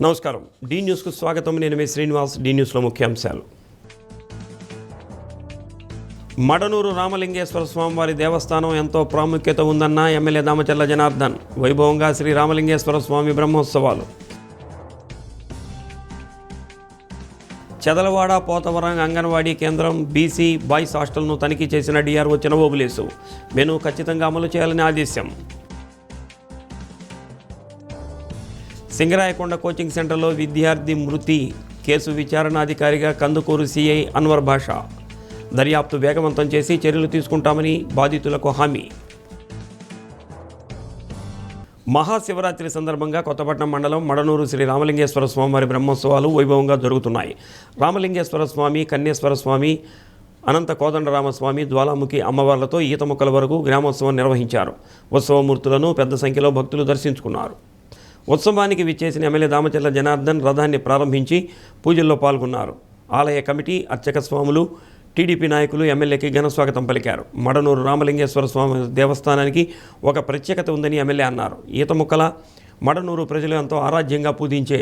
నమస్కారం. డి న్యూస్కు స్వాగతం. నేను మీ శ్రీనివాస్. డి న్యూస్లో ముఖ్యాంశాలు. మడనూరు రామలింగేశ్వర స్వామివారి దేవస్థానం ఎంతో ప్రాముఖ్యత ఉందన్న ఎమ్మెల్యే దామచర్ల జనార్దన్. వైభవంగా శ్రీ రామలింగేశ్వర స్వామి బ్రహ్మోత్సవాలు. చెదలవాడ పోతవరం అంగన్వాడీ కేంద్రం బీసీ బాయ్స్ హాస్టల్ను తనిఖీ చేసిన డిఆర్ఓ చినబోబులేసు. మెను ఖచ్చితంగా అమలు చేయాలని ఆదేశం. సింగరాయకొండ కోచింగ్ సెంటర్లో విద్యార్థి మృతి కేసు విచారణాధికారిగా కందుకూరు సిఐ అన్వర్ భాషా. దర్యాప్తు వేగవంతం చేసి చర్యలు తీసుకుంటామని బాధితులకు హామీ. మహాశివరాత్రి సందర్భంగా కొత్తపట్నం మండలం మడనూరు శ్రీ రామలింగేశ్వర స్వామివారి బ్రహ్మోత్సవాలు వైభవంగా జరుగుతున్నాయి. రామలింగేశ్వర స్వామి, కన్యేశ్వర స్వామి, అనంత కోదండరామస్వామి, జ్వాలాముఖి అమ్మవార్లతో ఈత మొక్కల వరకు గ్రామోత్సవం నిర్వహించారు. ఉత్సవమూర్తులను పెద్ద సంఖ్యలో భక్తులు దర్శించుకున్నారు. ఉత్సవానికి విచ్చేసిన ఎమ్మెల్యే దామచర్ల జనార్దన్ రథాన్ని ప్రారంభించి పూజల్లో పాల్గొన్నారు. ఆలయ కమిటీ, అర్చక స్వాములు, టీడీపీ నాయకులు ఎమ్మెల్యేకి ఘనస్వాగతం పలికారు. మడనూరు రామలింగేశ్వర స్వామి దేవస్థానానికి ఒక ప్రత్యేకత ఉందని ఎమ్మెల్యే అన్నారు. ఈత మొక్కల మడనూరు ప్రజలు ఎంతో ఆరాధ్యంగా పూజించే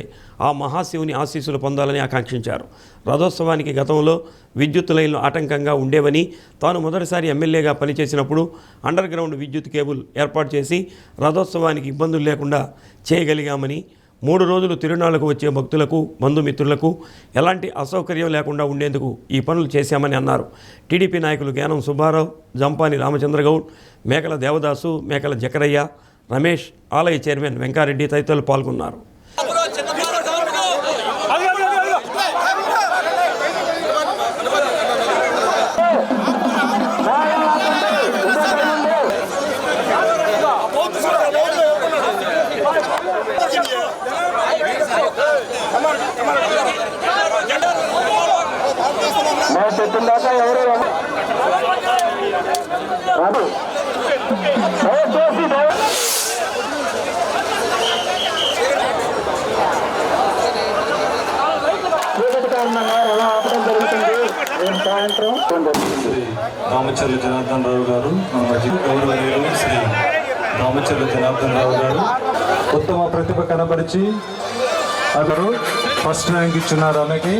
ఆ మహాశివుని ఆశీస్సులు పొందాలని ఆకాంక్షించారు. రథోత్సవానికి గతంలో విద్యుత్ లైన్లు ఆటంకంగా ఉండేవని, తాను మొదటిసారి ఎమ్మెల్యేగా పనిచేసినప్పుడు అండర్ గ్రౌండ్ విద్యుత్ కేబుల్ ఏర్పాటు చేసి రథోత్సవానికి ఇబ్బందులు లేకుండా చేయగలిగామని, 3 రోజులు తిరునాళ్లకు వచ్చే భక్తులకు, బంధుమిత్రులకు ఎలాంటి అసౌకర్యం లేకుండా ఉండేందుకు ఈ పనులు చేశామని అన్నారు. టీడీపీ నాయకులు జ్ఞానం సుబ్బారావు, జంపాని రామచంద్రగౌడ్, మేకల దేవదాసు, మేకల జకరయ్య, రమేష్, ఆలయ చైర్మన్ వెంకారెడ్డి తదితరులు పాల్గొన్నారు. రామచర్ల జనార్దన్ రావు గారు, గౌరవనీయులు శ్రీ రామచర్ల జనార్దన్ రావు గారు ఉత్తమ ప్రతిభ కనబరిచి అందరూ ఫస్ట్ ర్యాంక్ ఇచ్చున్నారు. ఆమెకి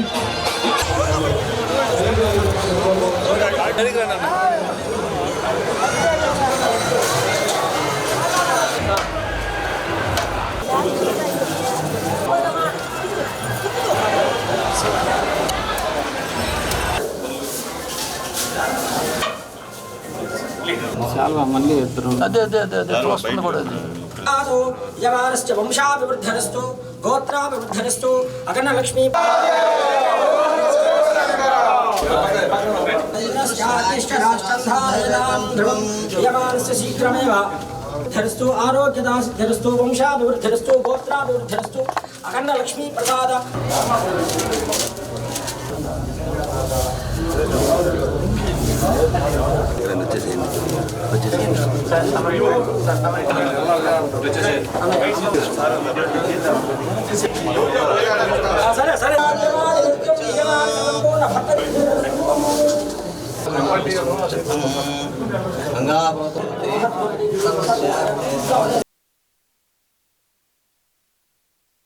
చాలా మళ్ళీ ఇద్దరు అదే చూస్తుంది కూడా. యమానశ్చ వంశాభివృద్ధిరస్తు గోత్రాభివృద్ధిరస్తు అగణలక్ష్మీ యమానశ్చ శీఘ్రమేవ ధరస్తు ఆరోగ్యదాసిద్ధరస్తు వంశాభివృద్ధిరస్తు గోత్రాభివృద్ధిరస్తు అగణలక్ష్మీ ప్రసాద.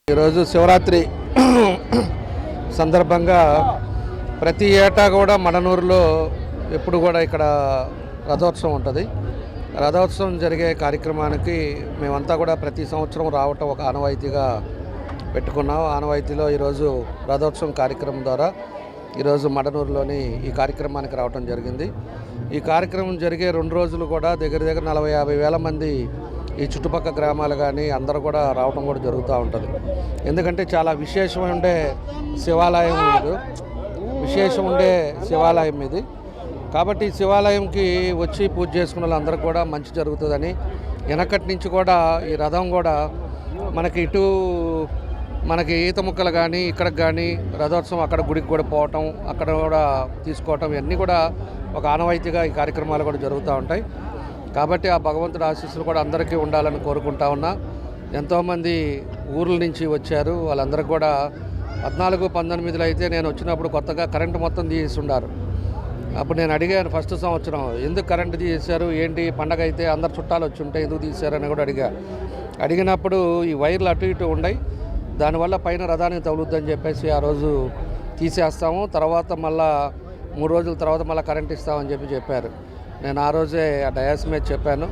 ఈరోజు శివరాత్రి సందర్భంగా ప్రతి ఏటా కూడా మడనూరులో ఎప్పుడు కూడా ఇక్కడ రథోత్సవం ఉంటుంది. రథోత్సవం జరిగే కార్యక్రమానికి మేమంతా కూడా ప్రతి సంవత్సరం రావటం ఒక ఆనవాయితీగా పెట్టుకున్నాం. ఆనవాయితీలో ఈరోజు రథోత్సవం కార్యక్రమం ద్వారా ఈరోజు మడనూరులోని ఈ కార్యక్రమానికి రావటం జరిగింది. ఈ కార్యక్రమం జరిగే 2 రోజులు కూడా దగ్గర 40-50 వేల మంది ఈ చుట్టుపక్కల గ్రామాలు కానీ అందరూ కూడా రావటం కూడా జరుగుతూ ఉంటుంది. ఎందుకంటే చాలా విశేషం ఉండే శివాలయం ఇది, విశేషం ఉండే శివాలయం ఇది. కాబట్టి శివాలయంకి వచ్చి పూజ చేసుకున్న వాళ్ళందరికీ కూడా మంచి జరుగుతుందని వెనకటి నుంచి కూడా ఈ రథం కూడా మనకి ఈత ముక్కలు కానీ ఇక్కడికి కానీ రథోత్సవం అక్కడ గుడికి కూడా పోవటం, అక్కడ కూడా తీసుకోవటం, ఇవన్నీ కూడా ఒక ఆనవాయితీగా ఈ కార్యక్రమాలు కూడా జరుగుతూ ఉంటాయి. కాబట్టి ఆ భగవంతుడి ఆశీస్సులు కూడా అందరికీ ఉండాలని కోరుకుంటా ఉన్నా. ఎంతోమంది ఊర్ల నుంచి వచ్చారు. వాళ్ళందరికీ కూడా 14-19లో అయితే నేను వచ్చినప్పుడు కొత్తగా కరెంటు మొత్తం తీసి ఉండారు. అప్పుడు నేను అడిగాను ఫస్ట్ సంవత్సరం ఎందుకు కరెంటు తీసేశారు ఏంటి, పండగ అయితే అందరు చుట్టాలు వచ్చి ఉంటే ఎందుకు తీశారని కూడా అడిగినప్పుడు ఈ వైర్లు అటు ఇటు ఉన్నాయి, దానివల్ల పైన రథానికి తగులుద్దని చెప్పేసి ఆ రోజు తీసేస్తాము, తర్వాత మళ్ళా 3 రోజుల తర్వాత మళ్ళీ కరెంట్ ఇస్తామని చెప్పారు. నేను ఆ రోజే ఆ డయాస్ మీద చెప్పాను,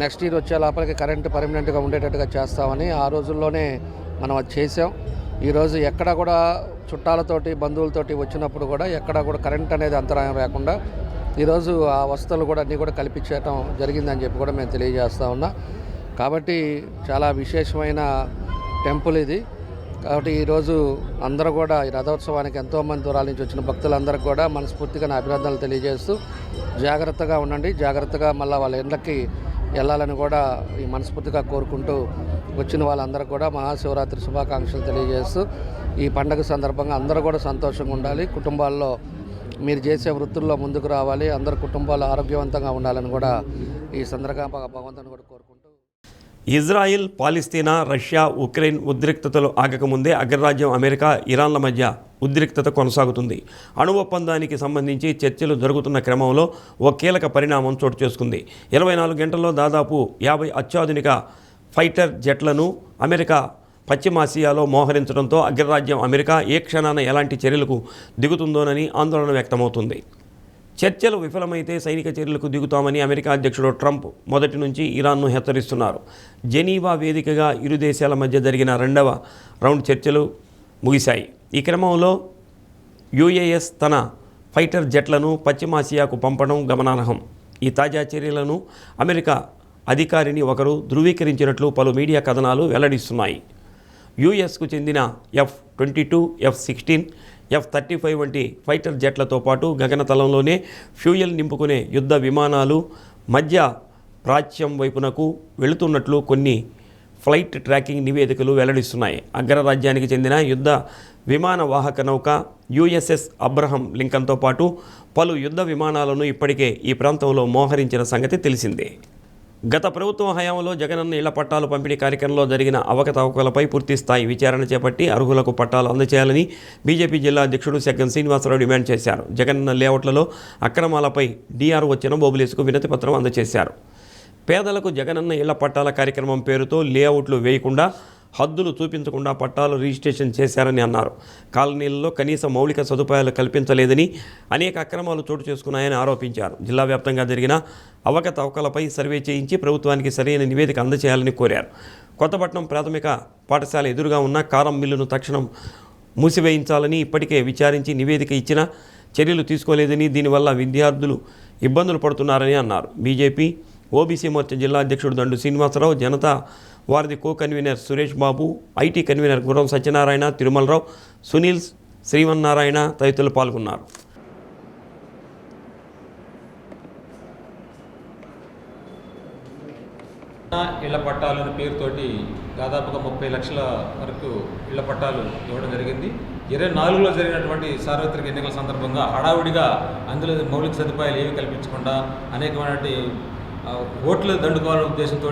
నెక్స్ట్ ఇయర్ వచ్చే లోపలికి కరెంట్ పర్మనెంట్గా ఉండేటట్టుగా చేస్తామని. ఆ రోజుల్లోనే మనం అది చేసాం. ఈరోజు ఎక్కడ కూడా చుట్టాలతోటి బంధువులతోటి వచ్చినప్పుడు కూడా ఎక్కడ కూడా కరెంట్ అనేది అంతరాయం లేకుండా ఈరోజు ఆ వసతులు కూడా అన్నీ కూడా కల్పించడం జరిగిందని చెప్పి కూడా మేము తెలియజేస్తా ఉన్నా. కాబట్టి చాలా విశేషమైన టెంపుల్ ఇది. కాబట్టి ఈరోజు అందరూ కూడా ఈ రథోత్సవానికి ఎంతోమంది దూరాల నుంచి వచ్చిన భక్తులందరికీ కూడా మనస్ఫూర్తిగా నా అభినందనలు తెలియజేస్తూ జాగ్రత్తగా ఉండండి, జాగ్రత్తగా మళ్ళీ వాళ్ళ ఇళ్ళకి వెళ్ళాలని కూడా ఈ మనస్ఫూర్తిగా కోరుకుంటూ వచ్చిన వాళ్ళందరికీ కూడా మహాశివరాత్రి శుభాకాంక్షలు తెలియజేస్తూ ఈ పండగ సందర్భంగా అందరూ కూడా సంతోషంగా ఉండాలి, కుటుంబాల్లో మీరు చేసే వృత్తుల్లో ముందుకు రావాలి, అందరు కుటుంబాలు ఆరోగ్యవంతంగా ఉండాలని కూడా ఈ సందర్భంగా భగవంతుని కూడా కోరుకుంటూ. ఇజ్రాయిల్, పాలస్తీనా, రష్యా, ఉక్రెయిన్ ఉద్రిక్తతలు ఆగకముందే అగ్రరాజ్యం అమెరికా, ఇరాన్ల మధ్య ఉద్రిక్తత కొనసాగుతుంది. అణు ఒప్పందానికి సంబంధించి చర్చలు జరుగుతున్న క్రమంలో ఓ కీలక పరిణామం చోటు చేసుకుంది. 24 గంటల్లో దాదాపు 50 అత్యాధునిక ఫైటర్ జెట్లను అమెరికా పశ్చిమాసియాలో మోహరించడంతో అగ్రరాజ్యం అమెరికా ఏ క్షణాన ఎలాంటి చర్యలకు దిగుతుందోనని ఆందోళన వ్యక్తమవుతుంది. చర్చలు విఫలమైతే సైనిక చర్యలకు దిగుతామని అమెరికా అధ్యక్షుడు ట్రంప్ మొదటి నుంచి ఇరాన్ను హెచ్చరిస్తున్నారు. జెనీవా వేదికగా ఇరు దేశాల మధ్య జరిగిన 2వ రౌండ్ చర్చలు ముగిశాయి. ఈ క్రమంలో యుఏఎస్ తన ఫైటర్ జెట్లను పశ్చిమాసియాకు పంపడం గమనార్హం. ఈ తాజా చర్యలను అమెరికా అధికారిని ఒకరు ధృవీకరించినట్లు పలు మీడియా కథనాలు వెల్లడిస్తున్నాయి. యుఎస్కు చెందిన F-22, F-16, F-35 వంటి ఫైటర్ జెట్లతో పాటు గగనతలంలోనే ఫ్యూయల్ నింపుకునే యుద్ధ విమానాలు మధ్య ప్రాచ్యం వైపునకు వెళుతున్నట్లు కొన్ని ఫ్లైట్ ట్రాకింగ్ నివేదికలు వెల్లడిస్తున్నాయి. అగ్రరాజ్యానికి చెందిన యుద్ధ విమాన వాహక నౌక USS అబ్రహం లింకన్తో పాటు పలు యుద్ధ విమానాలను ఇప్పటికే ఈ ప్రాంతంలో మోహరించిన సంగతి తెలిసిందే. గత ప్రభుత్వం హయాంలో జగనన్న ఇళ్ల పట్టాలు పంపిణీ కార్యక్రమంలో జరిగిన అవకతవకలపై పూర్తిస్థాయి విచారణ చేపట్టి అర్హులకు పట్టాలు అందజేయాలని బీజేపీ జిల్లా అధ్యక్షుడు సెగ్గం శ్రీనివాసరావు డిమాండ్ చేశారు. జగనన్న లేఅవుట్లలో అక్రమాలపై DRO చినబోబులేసుకు వినతిపత్రం అందజేశారు. పేదలకు జగనన్న ఇళ్ల పట్టాల కార్యక్రమం పేరుతో లేఅవుట్లు వేయకుండా, హద్దులు చూపించకుండా పట్టాలు రిజిస్ట్రేషన్ చేశారని అన్నారు. కాలనీలలో కనీస మౌలిక సదుపాయాలు కల్పించలేదని, అనేక అక్రమాలు చోటు చేసుకున్నాయని ఆరోపించారు. జిల్లా వ్యాప్తంగా జరిగిన అవకతవకలపై సర్వే చేయించి ప్రభుత్వానికి సరైన నివేదిక అందజేయాలని కోరారు. కొత్తపట్నం ప్రాథమిక పాఠశాల ఎదురుగా ఉన్న కారం మిల్లును తక్షణం మూసివేయించాలని, ఇప్పటికే విచారించి నివేదిక ఇచ్చినా చర్యలు తీసుకోలేదని, దీనివల్ల విద్యార్థులు ఇబ్బందులు పడుతున్నారని అన్నారు. బీజేపీ ఓబీసీ మోర్చా జిల్లా అధ్యక్షుడు దండు శ్రీనివాసరావు, జనతా వారిది co convener Suresh Babu, IT convener గుర్రం సత్యనారాయణ, తిరుమలరావు, సునీల్, శ్రీవన్నారాయణ తదితరులు పాల్గొన్నారు. ఇళ్ల పట్టాలని పేరుతోటి దాదాపుగా 30 లక్షల వరకు ఇళ్ల పట్టాలు ఇవ్వడం జరిగింది. 24లో జరిగినటువంటి సార్వత్రిక ఎన్నికల సందర్భంగా హడావుడిగా అందులో మౌలిక సదుపాయాలు ఏవి కల్పించకుండా అనేకమైనటువంటి ఓట్లు దండుకోవాలనే ఉద్దేశంతో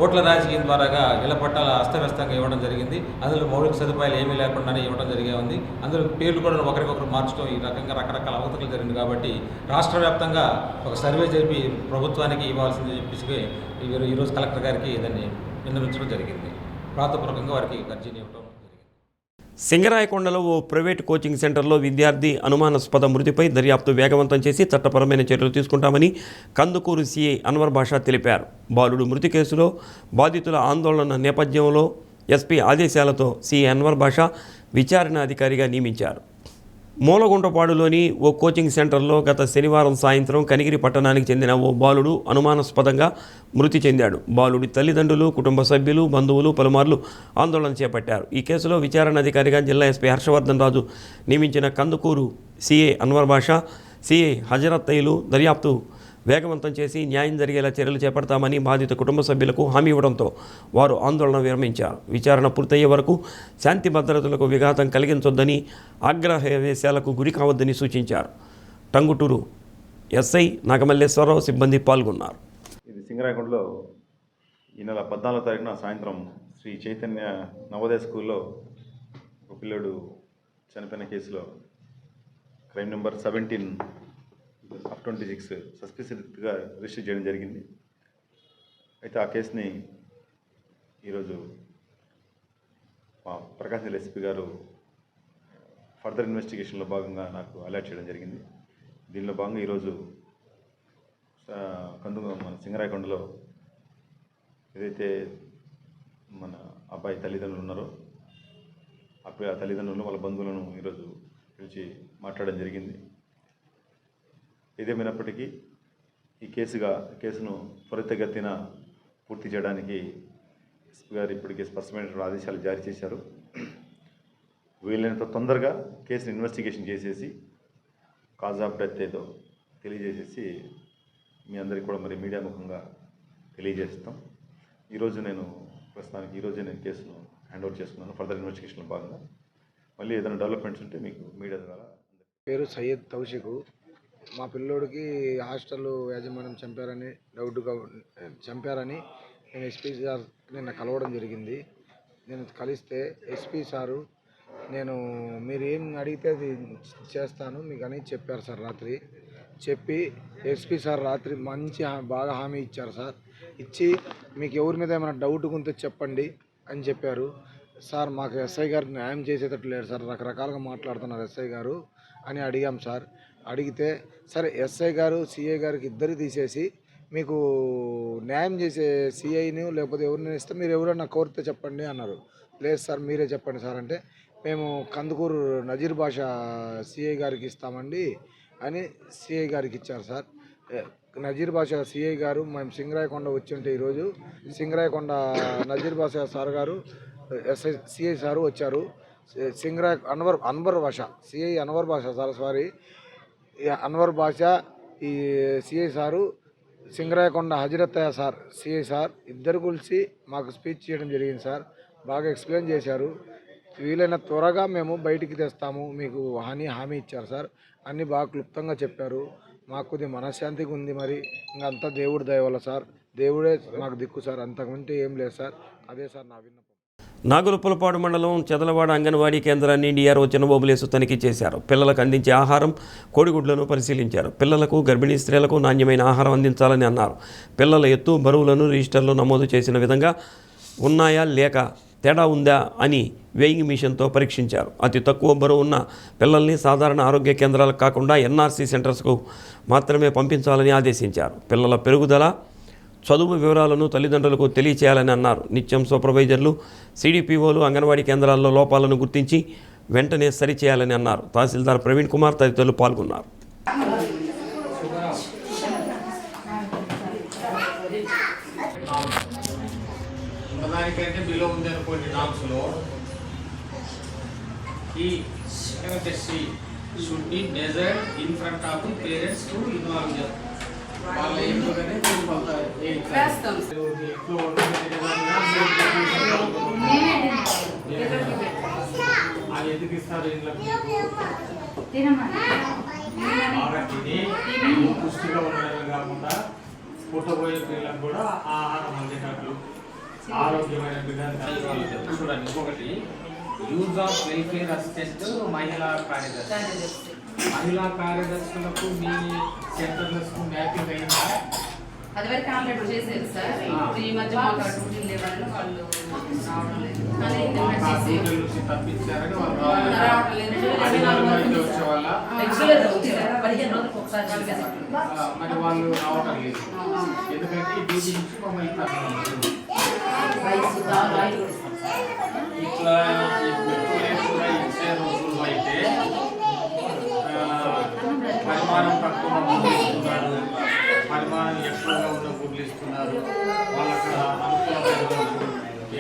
ఓట్ల రాజకీయం ద్వారాగా ఇళ్ల పట్టాల అస్తవ్యస్తంగా ఇవ్వడం జరిగింది. అందులో మౌలిక సదుపాయాలు ఏమీ లేకుండానే ఇవ్వడం ఉంది. అందులో పేర్లు కూడా ఒకరికొకరు మార్చడం, ఈ రకంగా రకరకాల అవకతలు జరిగింది. కాబట్టి రాష్ట్ర వ్యాప్తంగా ఒక సర్వే జరిపి ప్రభుత్వానికి ఇవ్వాల్సింది చెప్పేసి ఈరోజు కలెక్టర్ గారికి దాన్ని విన్నవించడం జరిగింది. ప్రాతపూర్వకంగా వారికి అర్జీని ఇవ్వడం. సింగరాయకొండలో ఓ ప్రైవేట్ కోచింగ్ సెంటర్లో విద్యార్థి అనుమానాస్పద మృతిపై దర్యాప్తు వేగవంతం చేసి చట్టపరమైన చర్యలు తీసుకుంటామని కందుకూరు సిఐ అన్వర్ బాషా తెలిపారు. బాలుడు మృతి కేసులో బాధితుల ఆందోళన నేపథ్యంలో ఎస్పీ ఆదేశాలతో సిఐ అన్వర్ బాషా విచారణ అధికారిగా నియమించారు. మూలగుంటపాడులోని ఓ కోచింగ్ సెంటర్లో గత శనివారం సాయంత్రం కనిగిరి పట్టణానికి చెందిన ఓ బాలుడు అనుమానాస్పదంగా మృతి చెందాడు. బాలుడి తల్లిదండ్రులు, కుటుంబ సభ్యులు, బంధువులు పలుమార్లు ఆందోళన చేపట్టారు. ఈ కేసులో విచారణ అధికారిగా జిల్లా ఎస్పీ హర్షవర్ధన్ రాజు నియమించిన కందుకూరు సిఐ అన్వర్ బాషా, సిఐ హజరత్ తైలు దర్యాప్తు వేగవంతం చేసి న్యాయం జరిగేలా చర్యలు చేపడతామని బాధిత కుటుంబ సభ్యులకు హామీ ఇవ్వడంతో వారు ఆందోళన విరమించారు. విచారణ పూర్తయ్యే వరకు శాంతి భద్రతలకు విఘాతం కలిగించొద్దని, ఆగ్రహవేశాలకు గురి కావద్దని సూచించారు. టంగుటూరు ఎస్ఐ నాగమల్లేశ్వరరావు సిబ్బంది పాల్గొన్నారు. ఇది సింగరాయకొండలో ఈ నెల 14వ తారీఖున సాయంత్రం శ్రీ చైతన్య నవోదయ స్కూల్లో ఒక పిల్లడు చనిపోయిన కేసులో క్రైమ్ నెంబర్ 17/26 సస్పిషియస్గా రిజిస్టర్ చేయడం జరిగింది. అయితే ఆ కేసుని ఈరోజు మా ప్రకాశం జిల్లా ఎస్పీ గారు ఫర్దర్ ఇన్వెస్టిగేషన్లో భాగంగా నాకు అలర్ట్ చేయడం జరిగింది. దీనిలో భాగంగా ఈరోజు మన సింగరాయకొండలో ఏదైతే మన అబ్బాయి తల్లిదండ్రులు ఉన్నారో అప్పుడు ఆ తల్లిదండ్రులు వాళ్ళ బంధువులను ఈరోజు పిలిచి మాట్లాడడం జరిగింది. ఏదేమైనప్పటికీ ఈ కేసును త్వరితగతిన పూర్తి చేయడానికి ఎస్పీ గారు ఇప్పటికే స్పష్టమైనటువంటి ఆదేశాలు జారీ చేశారు. వీలైనంత తొందరగా కేసును ఇన్వెస్టిగేషన్ చేసేసి కాజ్ ఆఫ్ డెత్ ఏదో తెలియజేసేసి మీ అందరికీ కూడా మరి మీడియా ముఖంగా తెలియజేస్తాం. ప్రస్తుతానికి ఈరోజే నేను కేసును హ్యాండ్ ఓవర్ చేసుకున్నాను. ఫర్దర్ ఇన్వెస్టిగేషన్లో భాగంగా మళ్ళీ ఏదైనా డెవలప్మెంట్స్ ఉంటే మీకు మీడియా ద్వారా. పేరు సయ్యద్ తౌషికు. మా పిల్లోడికి హాస్టల్ యాజమాన్యం చంపారని నేను ఎస్పీ సార్ నిన్న కలవడం జరిగింది. నేను కలిస్తే ఎస్పీ సారు మీరు ఏం అడిగితే అది చేస్తాను మీకు అని చెప్పారు సార్. రాత్రి చెప్పి ఎస్పీ సార్ రాత్రి బాగా హామీ ఇచ్చారు సార్. ఇచ్చి మీకు ఎవరి మీద ఏమైనా డౌట్ ఉంటే చెప్పండి అని చెప్పారు సార్. మాకు ఎస్ఐ గారు న్యాయం చేసేటట్టు లేరు సార్, రకరకాలుగా మాట్లాడుతున్నారు ఎస్ఐ గారు అని అడిగాం సార్. అడిగితే సరే ఎస్ఐ గారు సిఐ గారికి ఇద్దరు తీసేసి మీకు న్యాయం చేసే సిఐని లేకపోతే ఎవరిని ఇస్తే మీరు ఎవరైనా కోరితే చెప్పండి అన్నారు. లేదు సార్ మీరే చెప్పండి సార్ అంటే మేము కందుకూరు నజీర్ బాషా సిఐ గారికి ఇస్తామండి అని సిఐ గారికి ఇచ్చారు సార్. నజీర్ బాషా సిఐ గారు మేము సింగరాయకొండ వచ్చి ఉంటే ఈరోజు సింగరాయకొండ నజీర్ బాషా సార్ గారు సిఐ సారు వచ్చారు. అన్వర్ బాషా సిఐ అన్వర్ బాషా సారీ అన్వర్ బాషా ఈ CI sir Singarayakonda Hazarathaiah sir CI sir ఇద్దరు కలిసి మాకు స్పీచ్ చేయడం జరిగింది సార్. బాగా ఎక్స్ప్లెయిన్ చేశారు. వీలైన త్వరగా మేము బయటికి తెస్తాము మీకు హామీ ఇచ్చారు సార్. అన్నీ బాగా క్లుప్తంగా చెప్పారు. మాకు కొద్ది మనశ్శాంతిగా ఉంది. మరి ఇంకా అంతా దేవుడి దయ వల్ల సార్, దేవుడే మాకు దిక్కు సార్, అంతకుమింటే ఏం లేదు సార్. అదే సార్ నా విన్నపం. నాగులపులపాడు మండలం చెదలవాడ అంగన్వాడీ కేంద్రాన్ని డిఆర్ఓ చిన్నబాబులేసు తనిఖీ చేశారు. పిల్లలకు అందించే ఆహారం, కోడిగుడ్లను పరిశీలించారు. పిల్లలకు, గర్భిణీ స్త్రీలకు నాణ్యమైన ఆహారం అందించాలని అన్నారు. పిల్లల ఎత్తు, బరువులను రిజిస్టర్లో నమోదు చేసిన విధంగా ఉన్నాయా లేక తేడా ఉందా అని వెయింగ్ మిషన్తో పరీక్షించారు. అతి తక్కువ బరువు ఉన్న పిల్లల్ని సాధారణ ఆరోగ్య కేంద్రాలకు కాకుండా ఎన్ఆర్సీ సెంటర్స్కు మాత్రమే పంపించాలని ఆదేశించారు. పిల్లల పెరుగుదల, చదువు వివరాలను తల్లిదండ్రులకు తెలియచేయాలని అన్నారు. నిత్యం సూపర్వైజర్లు, సిడిపిఓలు అంగన్వాడీ కేంద్రాల్లో లోపాలను గుర్తించి వెంటనే సరిచేయాలని అన్నారు. తహసీల్దార్ ప్రవీణ్ కుమార్ తదితరులు పాల్గొన్నారు. దానికంటే బిలో ఉంది అనుకోండి నామ్స్లో these should be measured in front of the parents to involve them. వాళ్ళ ఇంట్లోనే ఎందుకు ఇస్తారు బాగా తిని పుష్టిగా ఉండడమే కాకుండా పుట్టబోయే పిల్లలకు కూడా ఆహారం అందేటట్లు ఆరోగ్యమైన విధానం చూడండి. ఇంకొకటి యూజ్ ఆఫ్ వెల్ఫేర్ అసిస్టెంట్ మహిళా కార్యదర్శులకు మీ సెంటర్లకు మ్యాపింగ్ అయిందా? అది వరకు కాంటాక్ట్ చేశారు సార్. ఈ మధ్య మాకు డ్యూటీలు లేవని వాళ్ళు రావడం లేదు. తప్పించారని వాళ్ళు మరి వాళ్ళు రావడం లేదు. ఎందుకంటే ఈ డ్యూటీ నుంచి మమ్మల్ని ఇట్లా కూడా ఇచ్చే రోజుల్లో అయితే పరిమాణం తక్కువ గుడ్లు ఇస్తున్నారు, పరిమాణం ఎక్కువగా ఉన్న గుడ్లు ఇస్తున్నారు. వాళ్ళకి అనుకూలమైన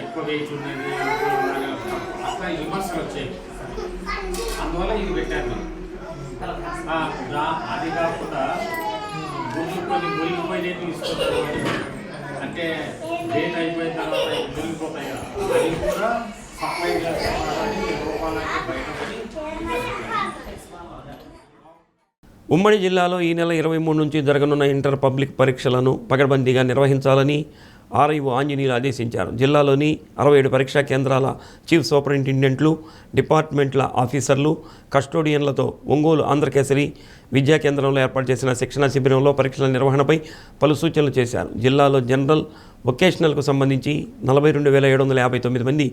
ఎక్కువ వెయిట్ ఉన్నది అట్లా విమర్శలు వచ్చాయి. అందువల్ల ఇది పెట్టాను. అది కాకుండా గుడ్లు కొన్ని మురిగిపోయినట్టు ఇస్తున్నారు. అంటే డేట్ అయిపోయిన తర్వాత మురిగిపోతాయి కదా, అది కూడా సప్లై చేస్తున్నారని రూపాయలకి బయటపడి. ఉమ్మడి జిల్లాలో ఈ నెల 23 నుంచి జరగనున్న ఇంటర్ పబ్లిక్ పరీక్షలను పకడ్బందీగా నిర్వహించాలని ఆర్ఐఓ ఆంజనేయులు ఆదేశించారు. జిల్లాలోని 67 పరీక్షా కేంద్రాల చీఫ్ సూపరింటెండెంట్లు, డిపార్ట్మెంట్ల ఆఫీసర్లు, కస్టోడియన్లతో ఒంగోలు ఆంధ్రకేసరి విద్యా కేంద్రంలో ఏర్పాటు చేసిన శిక్షణా శిబిరంలో పరీక్షల నిర్వహణపై పలు సూచనలు చేశారు. జిల్లాలో జనరల్, వొకేషనల్కు సంబంధించి 42,759 మంది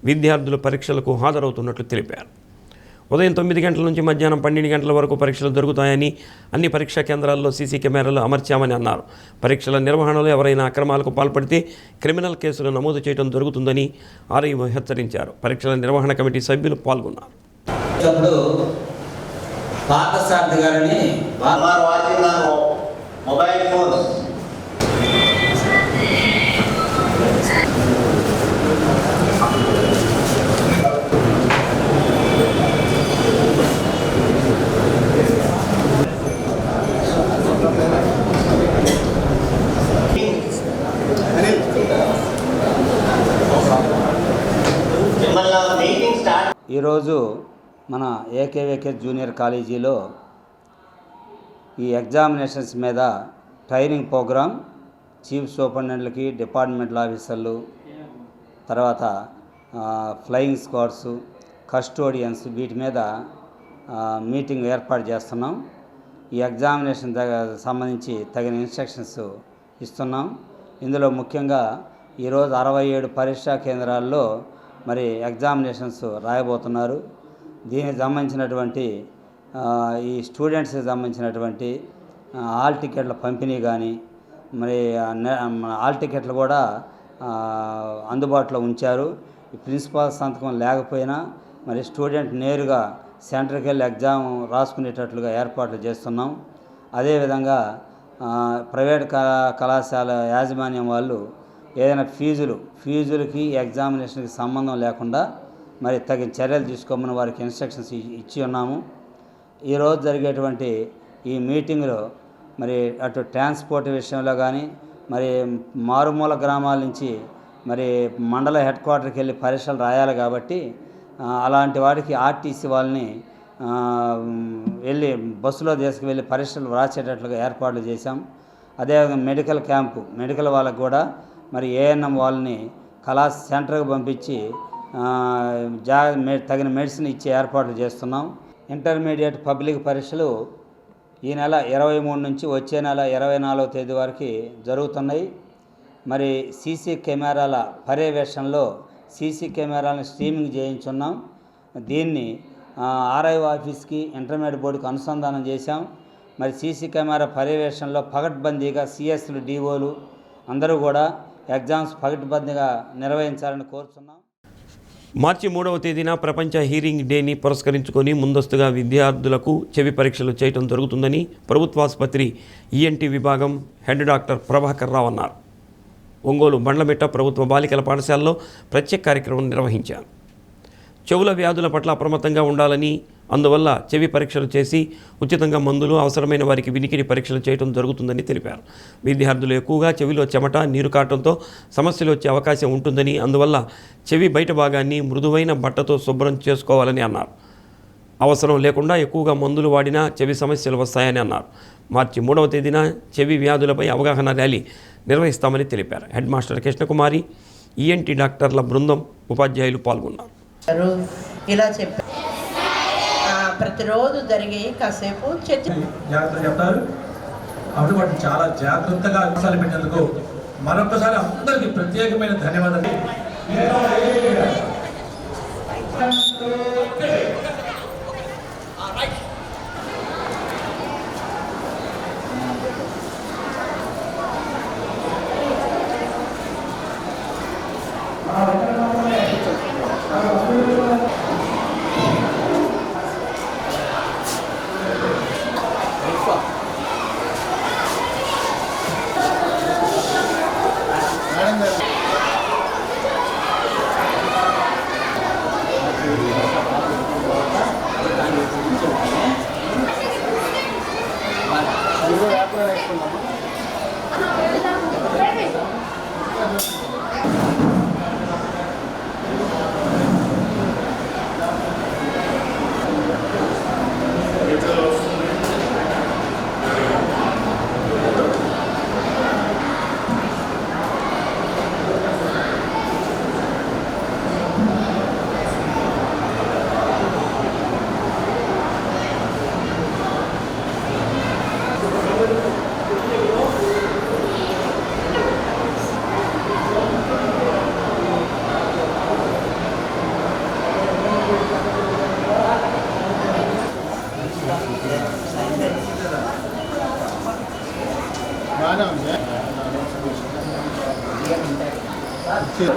విద్యార్థులు పరీక్షలకు హాజరవుతున్నట్లు తెలిపారు. ఉదయం 9 గంటల నుంచి మధ్యాహ్నం 12 గంటల వరకు పరీక్షలు జరుగుతాయని, అన్ని పరీక్షా కేంద్రాల్లో సీసీ కెమెరాలు అమర్చామని అన్నారు. పరీక్షల నిర్వహణలో ఎవరైనా అక్రమాలకు పాల్పడితే క్రిమినల్ కేసులు నమోదు చేయడం జరుగుతుందని ఆర్ఐఓ హెచ్చరించారు. పరీక్షల నిర్వహణ కమిటీ సభ్యులు పాల్గొన్నారు. పార్థసారథి గారిని మొబైల్ ఫోన్ ఈరోజు మన ఏకేవేకే జూనియర్ కాలేజీలో ఈ ఎగ్జామినేషన్స్ మీద ట్రైనింగ్ ప్రోగ్రామ్ చీఫ్ సూపరింటెండెంట్లకి, డిపార్ట్మెంటల్ ఆఫీసర్లు, తర్వాత ఫ్లయింగ్ స్క్వాడ్స్, కస్టోడియన్స్ వీటి మీద మీటింగ్ ఏర్పాటు చేస్తున్నాం. ఈ ఎగ్జామినేషన్ సంబంధించి తగిన ఇన్స్ట్రక్షన్స్ ఇస్తున్నాం. ఇందులో ముఖ్యంగా ఈరోజు 67 పరీక్షా కేంద్రాల్లో మరి ఎగ్జామినేషన్స్ రాయబోతున్నారు. దీనికి సంబంధించినటువంటి ఈ స్టూడెంట్స్కి సంబంధించినటువంటి హాల్ టికెట్ల పంపిణీ కానీ, మరి హాల్ టికెట్లు కూడా అందుబాటులో ఉంచారు. ఈ ప్రిన్సిపాల్ సంతకం లేకపోయినా మరి స్టూడెంట్ నేరుగా సెంటర్కి వెళ్ళి ఎగ్జామ్ రాసుకునేటట్లుగా ఏర్పాట్లు చేస్తున్నాం. అదేవిధంగా ప్రైవేట్ కళాశాల యాజమాన్యం వాళ్ళు ఏదైనా ఫీజులకి ఎగ్జామినేషన్కి సంబంధం లేకుండా మరి తగిన చర్యలు తీసుకోమని వారికి ఇన్స్ట్రక్షన్స్ ఇచ్చి ఉన్నాము. ఈరోజు జరిగేటువంటి ఈ మీటింగ్లో మరి అటు ట్రాన్స్పోర్ట్ విషయంలో కానీ, మరి మారుమూల గ్రామాల నుంచి మరి మండల హెడ్ క్వార్టర్కి వెళ్ళి పరీక్షలు రాయాలి కాబట్టి అలాంటి వాటికి ఆర్టీసీ వాళ్ళని వెళ్ళి బస్సులో తీసుకువెళ్ళి పరీక్షలు రాసేటట్లుగా ఏర్పాట్లు చేశాం. అదేవిధంగా మెడికల్ క్యాంపు, మెడికల్ వాళ్ళకు కూడా మరి ఏఎన్ఎం వాళ్ళని సెంటర్కి పంపించి తగిన మెడిసిన్ ఇచ్చే ఏర్పాట్లు చేస్తున్నాం. ఇంటర్మీడియట్ పబ్లిక్ పరీక్షలు ఈ నెల 23 నుంచి వచ్చే నెల 24వ తేదీ వరకు జరుగుతున్నాయి. మరి సీసీ కెమెరాల పర్యవేక్షణలో సీసీ కెమెరాలను స్ట్రీమింగ్ చేయించున్నాం. దీన్ని ఆర్ఐఓ ఆఫీస్కి, ఇంటర్మీడియట్ బోర్డుకి అనుసంధానం చేశాం. మరి సీసీ కెమెరా పర్యవేక్షణలో పగడ్బందీగా సిఎస్లు, డిఓలు అందరూ కూడా ఎగ్జామ్స్ పగడ్బందీగా నిర్వహించాలని కోరుతున్నాం. మార్చి 3వ తేదీన ప్రపంచ హీరింగ్ డేని పురస్కరించుకొని ముందస్తుగా విద్యార్థులకు చెవి పరీక్షలు చేయడం జరుగుతుందని ప్రభుత్వాసుపత్రి ఈఎన్టీ విభాగం హెడ్ డాక్టర్ ప్రభాకర్ రావు అన్నారు. ఒంగోలు బండ్లమిట్ట ప్రభుత్వ బాలికల పాఠశాలలో ప్రత్యేక కార్యక్రమం నిర్వహించారు. చెవుల వ్యాధుల పట్ల అప్రమత్తంగా ఉండాలని, అందువల్ల చెవి పరీక్షలు చేసి ఉచితంగా మందులు, అవసరమైన వారికి వినికిడి పరీక్షలు చేయడం జరుగుతుందని తెలిపారు. విద్యార్థులు ఎక్కువగా చెవిలో చెమట, నీరు కారటంతో సమస్యలు వచ్చే అవకాశం ఉంటుందని, అందువల్ల చెవి బయట భాగాన్ని మృదువైన బట్టతో శుభ్రం చేసుకోవాలని అన్నారు. అవసరం లేకుండా ఎక్కువగా మందులు వాడినా చెవి సమస్యలు వస్తాయని అన్నారు. మార్చి 3వ తేదీన చెవి వ్యాధులపై అవగాహన ర్యాలీ నిర్వహిస్తామని తెలిపారు. హెడ్ మాస్టర్ కృష్ణకుమారి, ఈఎన్టీ డాక్టర్ల బృందం, ఉపాధ్యాయులు పాల్గొన్నారు. ఇలా చెప్పారు. ప్రతిరోజు జరిగే కాసేపు జాగ్రత్తగా చెప్తారు. అటువంటి చాలా జాగ్రత్తగా అవసరాలు పెట్టేందుకు మరొకసారి అందరికీ ప్రత్యేకమైన ధన్యవాదాలు. ఈరోజు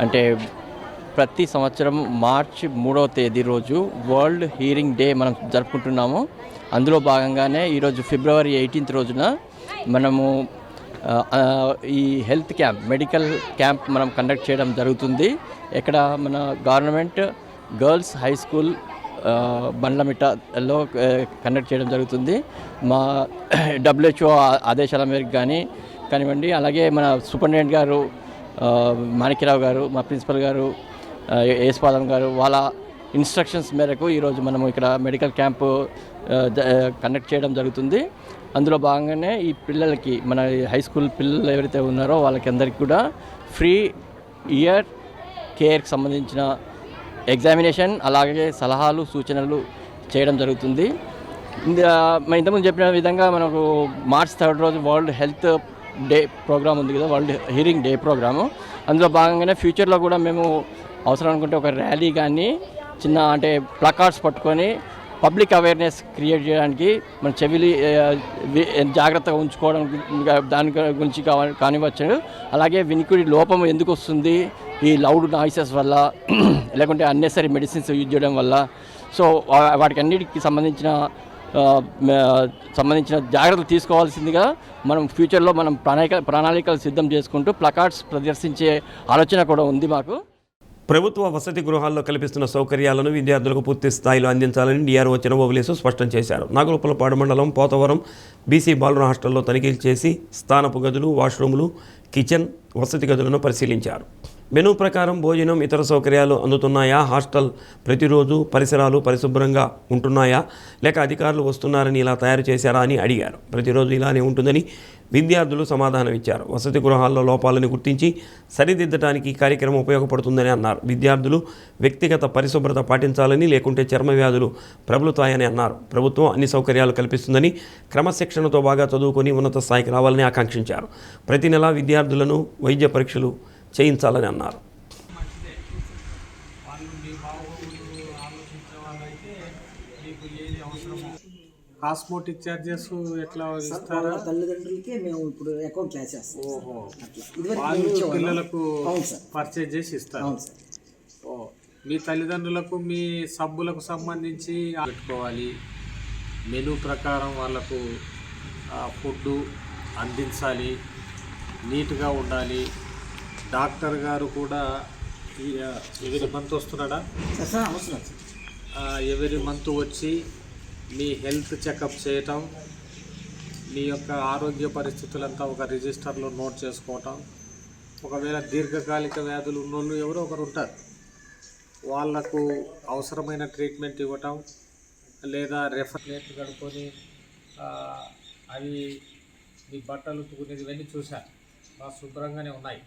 అంటే ప్రతి సంవత్సరం మార్చి 3వ తేదీ రోజు వరల్డ్ హియరింగ్ డే మనం జరుపుకుంటున్నాము. అందులో భాగంగానే ఈరోజు ఫిబ్రవరి 18th రోజున మనము ఈ హెల్త్ క్యాంప్, మెడికల్ క్యాంప్ మనం కండక్ట్ చేయడం జరుగుతుంది. ఇక్కడ మన గవర్నమెంట్ గర్ల్స్ హై స్కూల్ బండ్లమిట్టలో కండక్ట్ చేయడం జరుగుతుంది. మా WHO ఆదేశాల మేరకు కానివ్వండి, అలాగే మన సూపరింటెండెంట్ గారు మాణిక్యరావు గారు, మా ప్రిన్సిపల్ గారు యేసుపాదం గారు, వాళ్ళ ఇన్స్ట్రక్షన్స్ మేరకు ఈరోజు మనము ఇక్కడ మెడికల్ క్యాంపు కండక్ట్ చేయడం జరుగుతుంది. అందులో భాగంగానే ఈ పిల్లలకి, మన హై స్కూల్ పిల్లలు ఎవరైతే ఉన్నారో వాళ్ళకి అందరికీ కూడా ఫ్రీ ఇయర్ కేర్కి సంబంధించిన ఎగ్జామినేషన్, అలాగే సలహాలు సూచనలు చేయడం జరుగుతుంది. ఇంతకుముందు చెప్పిన విధంగా మనకు మార్చ్ 3rd రోజు వరల్డ్ హెల్త్ డే ప్రోగ్రామ్ ఉంది కదా, వరల్డ్ హియరింగ్ డే ప్రోగ్రాము. అందులో భాగంగానే ఫ్యూచర్లో కూడా మేము అవసరం అనుకుంటే ఒక ర్యాలీ కానీ చిన్న అంటే ప్లకార్డ్స్ పట్టుకొని పబ్లిక్ అవేర్నెస్ క్రియేట్ చేయడానికి మన చెవిలి జాగ్రత్తగా ఉంచుకోవడం దాని గురించి కానివచ్చు. అలాగే వినికిడి లోపం ఎందుకు వస్తుంది ఈ లౌడ్ నాయిసెస్ వల్ల, లేకుంటే అన్నెసరీ మెడిసిన్స్ యూజ్ చేయడం వల్ల. సో వాటికి అన్నిటికి సంబంధించిన జాగ్రత్తలు తీసుకోవాల్సిందిగా మనం ఫ్యూచర్లో మనం ప్రణాళికలు సిద్ధం చేసుకుంటూ ప్లకార్డ్స్ ప్రదర్శించే ఆలోచన కూడా ఉంది మాకు. ప్రభుత్వ వసతి గృహాల్లో కల్పిస్తున్న సౌకర్యాలను విద్యార్థులకు పూర్తి స్థాయిలో అందించాలని డిఆర్ఓ చినబోబులేసు స్పష్టం చేశారు. నాగులపల్లపాడు మండలం పోతవరం బీసీ బాలుర హాస్టల్లో తనిఖీలు చేసి స్థానపు గదులు, వాష్రూములు, కిచెన్, వసతి గదులను పరిశీలించారు. మెనూ ప్రకారం భోజనం, ఇతర సౌకర్యాలు అందుతున్నాయా, హాస్టల్ ప్రతిరోజు పరిసరాలు పరిశుభ్రంగా ఉంటున్నాయా, లేక అధికారులు వస్తున్నారని ఇలా తయారు చేశారా అని అడిగారు. ప్రతిరోజు ఇలానే ఉంటుందని విద్యార్థులు సమాధానం ఇచ్చారు. వసతి గృహాల్లో లోపాలను గుర్తించి సరిదిద్దడానికి ఈ కార్యక్రమం ఉపయోగపడుతుందని అన్నారు. విద్యార్థులు వ్యక్తిగత పరిశుభ్రత పాటించాలని, లేకుంటే చర్మ వ్యాధులు ప్రబలుతాయని అన్నారు. ప్రభుత్వం అన్ని సౌకర్యాలు కల్పిస్తుందని, క్రమశిక్షణతో బాగా చదువుకొని ఉన్నత స్థాయికి రావాలని ఆకాంక్షించారు. ప్రతి నెలా విద్యార్థులను వైద్య పరీక్షలు చేయించాలని అన్నారు. హాస్మోటిక్ చార్జెస్ ఎట్లా ఇస్తారా? తల్లిదండ్రులకి మేము ఇప్పుడు అకౌంట్ క్లాస్ చేస్తాం. ఓహో, పిల్లలకు పర్చేజ్ చేసి ఇస్తారు. ఓ, మీ తల్లిదండ్రులకు మీ సబ్బులకు సంబంధించి పెట్టుకోవాలి. మెనూ ప్రకారం వాళ్ళకు ఫుడ్ అందించాలి, నీట్గా ఉండాలి. డాక్టర్ గారు కూడా ఎవరి మంత్ వస్తున్నాడా? ఎవరి మంత్ వచ్చి మీ హెల్త్ చెకప్ చేయటం, మీ యొక్క ఆరోగ్య పరిస్థితులంతా ఒక రిజిస్టర్లో నోట్ చేసుకోవటం. ఒకవేళ దీర్ఘకాలిక వ్యాధులు ఉన్నోళ్ళు ఎవరో ఒకరు ఉంటారు, వాళ్లకు అవసరమైన ట్రీట్మెంట్ ఇవ్వటం, లేదా ప్లేట్లు కడుక్కొని అవి మీ బట్టలు ఉతుకునేది ఇవన్నీ చూశాను, బాగా శుభ్రంగానే ఉన్నాయి.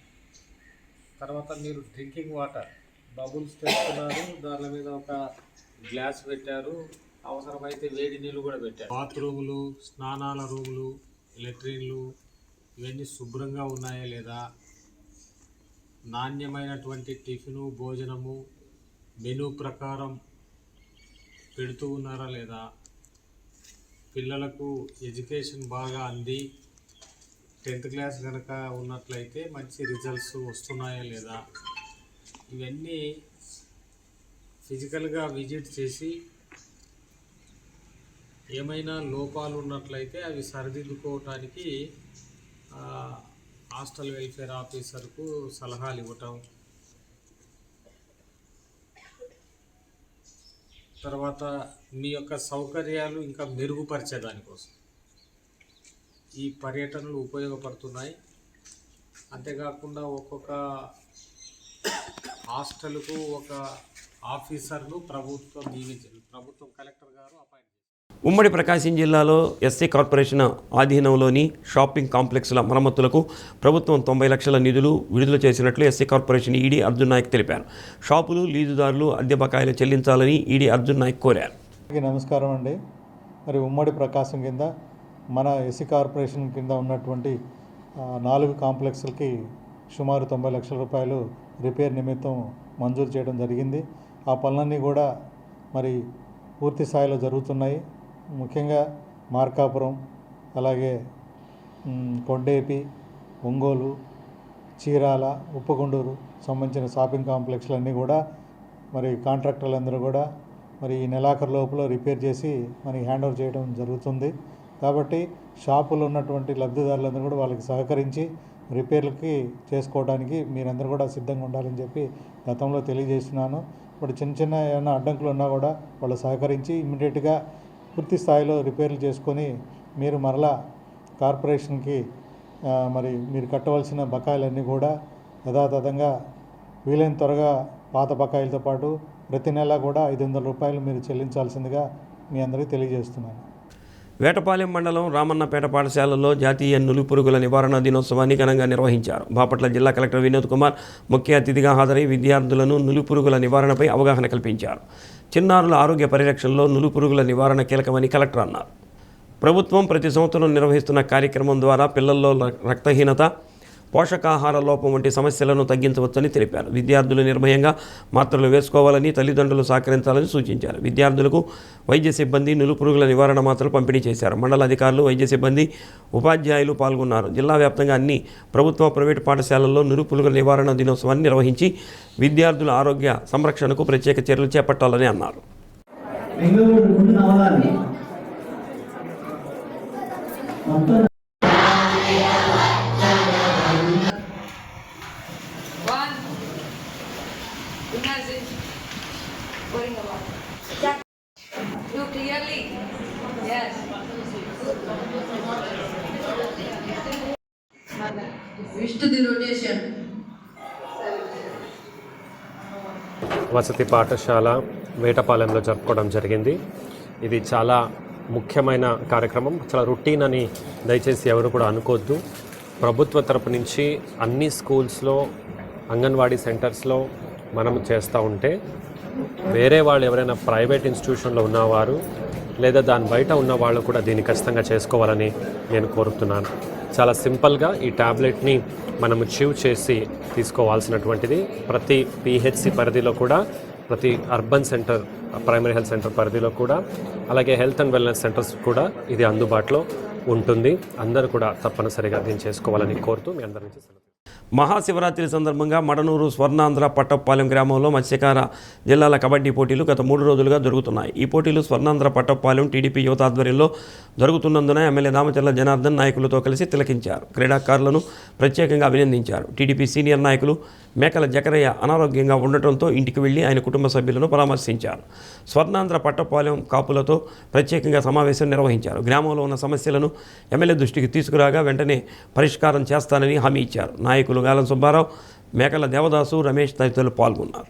తర్వాత మీరు డ్రింకింగ్ వాటర్ బబుల్స్ తెస్తున్నారు, దాని మీద ఒక గ్లాస్ పెట్టారు, అవసరమైతే వేడి నీళ్ళు కూడా పెట్టారు. బాత్రూములు, స్నానాల రూములు, లెట్రిన్లు ఇవన్నీ శుభ్రంగా ఉన్నాయా లేదా, నాణ్యమైనటువంటి టిఫిను, భోజనము మెనూ ప్రకారం పెడుతూ ఉన్నారా లేదా, పిల్లలకు ఎడ్యుకేషన్ బాగా అంది 10th క్లాస్ కనుక ఉన్నట్లయితే మంచి రిజల్ట్స్ వస్తున్నాయా లేదా, ఇవన్నీ ఫిజికల్గా విజిట్ చేసి ఏమైనా లోపాలు ఉన్నట్లయితే అవి సరిదిద్దుకోవటానికి హాస్టల్ వెల్ఫేర్ ఆఫీసర్కు సలహాలు ఇవ్వటం. తర్వాత మీ యొక్క సౌకర్యాలు ఇంకా మెరుగుపరిచేదానికోసం ఈ పర్యటనలు ఉపయోగపడుతున్నాయి. అంతేకాకుండా ఒక్కొక్క హాస్టల్కు ఒక ఆఫీసర్ను ప్రభుత్వం నియమించారు. ప్రభుత్వం కలెక్టర్ గారు అపాయింట్. ఉమ్మడి ప్రకాశం జిల్లాలో ఎస్సీ కార్పొరేషన్ ఆధీనంలోని షాపింగ్ కాంప్లెక్స్ల మరమ్మతులకు ప్రభుత్వం 90 లక్షల నిధులు విడుదల చేసినట్లు SC corporation ED Arjun Naik తెలిపారు. షాపులు, లీజుదారులు అద్దె బకాయిలు చెల్లించాలని ఈడీ అర్జున్ నాయక్ కోరారు. నమస్కారం అండి. మరి ఉమ్మడి ప్రకాశం కింద మన ఎస్సీ కార్పొరేషన్ కింద ఉన్నటువంటి 4 కాంప్లెక్స్లకి సుమారు 90 లక్షల రూపాయలు రిపేర్ నిమిత్తం మంజూరు చేయడం జరిగింది. ఆ పనులన్నీ కూడా మరి పూర్తి స్థాయిలో జరుగుతున్నాయి. ముఖ్యంగా మార్కాపురం, అలాగే కొండేపి, ఒంగోలు, చీరాల, ఉప్పగుండూరు సంబంధించిన షాపింగ్ కాంప్లెక్స్లన్నీ కూడా మరి కాంట్రాక్టర్లందరూ కూడా మరి ఈ నెలాఖరు లోపల రిపేర్ చేసి మనకి హ్యాండ్ ఓవర్ చేయడం జరుగుతుంది. కాబట్టి షాపులో ఉన్నటువంటి లబ్ధిదారులందరూ కూడా వాళ్ళకి సహకరించి రిపేర్లకి చేసుకోవడానికి మీరందరూ కూడా సిద్ధంగా ఉండాలని చెప్పి గతంలో తెలియజేస్తున్నాను. ఇప్పుడు చిన్న ఏమైనా అడ్డంకులు ఉన్నా కూడా వాళ్ళు సహకరించి ఇమ్మీడియట్గా పూర్తి స్థాయిలో రిపేర్లు చేసుకొని మీరు మరలా కార్పొరేషన్కి మరి మీరు కట్టవలసిన బకాయిలన్నీ కూడా యథాతథంగా వీలైన త్వరగా పాత బకాయిలతో పాటు ప్రతి నెల కూడా 500 రూపాయలు మీరు చెల్లించాల్సిందిగా మీ అందరికీ తెలియజేస్తున్నాను. వేటపాలెం మండలం రామన్నపేట పాఠశాలలో జాతీయ నులిపురుగుల నివారణ దినోత్సవాన్ని ఘనంగా నిర్వహించారు. బాపట్ల జిల్లా కలెక్టర్ వినోద్ కుమార్ ముఖ్య అతిథిగా హాజరై విద్యార్థులను నులిపురుగుల నివారణపై అవగాహన కల్పించారు. చిన్నారుల ఆరోగ్య పరిరక్షణలో నులిపురుగుల నివారణ కీలకమని కలెక్టర్ అన్నారు. ప్రభుత్వం ప్రతి సంవత్సరం నిర్వహిస్తున్న కార్యక్రమం ద్వారా పిల్లల్లో రక్తహీనత, పోషకాహార లోపం వంటి సమస్యలను తగ్గించవచ్చని తెలిపారు. విద్యార్థులు నిర్భయంగా మాత్రలు వేసుకోవాలని, తల్లిదండ్రులు సహకరించాలని సూచించారు. విద్యార్థులకు వైద్య సిబ్బంది నులిపురుగుల నివారణ మాత్రలు పంపిణీ చేశారు. మండల అధికారులు, వైద్య సిబ్బంది, ఉపాధ్యాయులు పాల్గొన్నారు. జిల్లా వ్యాప్తంగా అన్ని ప్రభుత్వ, ప్రైవేటు పాఠశాలల్లో నులిపురుగుల నివారణ దినోత్సవాన్ని నిర్వహించి విద్యార్థుల ఆరోగ్య సంరక్షణకు ప్రత్యేక చర్యలు చేపట్టాలని అన్నారు. వసతి పాఠశాల వేటపాలెంలో జరుపుకోవడం జరిగింది. ఇది చాలా ముఖ్యమైన కార్యక్రమం, చాలా రొటీన్ అని దయచేసి ఎవరు కూడా అనుకోవద్దు. ప్రభుత్వ తరపు నుంచి అన్ని స్కూల్స్లో, అంగన్వాడీ సెంటర్స్లో మనం చేస్తూ ఉంటే వేరే వాళ్ళు ఎవరైనా ప్రైవేట్ ఇన్స్టిట్యూషన్లో ఉన్నవారు లేదా దాని బయట ఉన్న వాళ్ళు కూడా దీన్ని ఖచ్చితంగా చేసుకోవాలని నేను కోరుతున్నాను. చాలా సింపుల్గా ఈ ట్యాబ్లెట్ని మనము చీవ్ చేసి తీసుకోవాల్సినటువంటిది. ప్రతి పిహెచ్సి పరిధిలో కూడా, ప్రతి urban centre, primary health centre పరిధిలో కూడా, అలాగే హెల్త్ అండ్ వెల్నెస్ సెంటర్స్ కూడా ఇది అందుబాటులో ఉంటుంది. అందరూ కూడా తప్పనిసరిగా దీన్ని చేసుకోవాలని కోరుతూ మీ అందరి నుంచి సెలవు. మహాశివరాత్రి సందర్భంగా మడనూరు, స్వర్ణాంధ్ర, పట్టపాలెం గ్రామంలో మత్స్యకార జిల్లాల కబడ్డీ పోటీలు గత 3 రోజులుగా జరుగుతున్నాయి. ఈ పోటీలు స్వర్ణాంధ్ర, పట్టపాలెం టీడీపీ యువత ఆధ్వర్యంలో జరుగుతున్నందున ఎమ్మెల్యే దామచర్ల జనార్దన్ నాయకులతో కలిసి తిలకించారు. క్రీడాకారులను ప్రత్యేకంగా అభినందించారు. టీడీపీ సీనియర్ నాయకులు మేకల జకరయ్య అనారోగ్యంగా ఉండటంతో ఇంటికి వెళ్లి ఆయన కుటుంబ సభ్యులను పరామర్శించారు. స్వర్ణాంధ్ర, పట్టపాలెం కాపులతో ప్రత్యేకంగా సమావేశం నిర్వహించారు. గ్రామంలో ఉన్న సమస్యలను ఎమ్మెల్యే దృష్టికి తీసుకురాగా వెంటనే పరిష్కారం చేస్తానని హామీ ఇచ్చారు. నాయకులు గాలం సుబ్బారావు, మేకల దేవదాసు, రమేష్ తదితరులు పాల్గొన్నారు.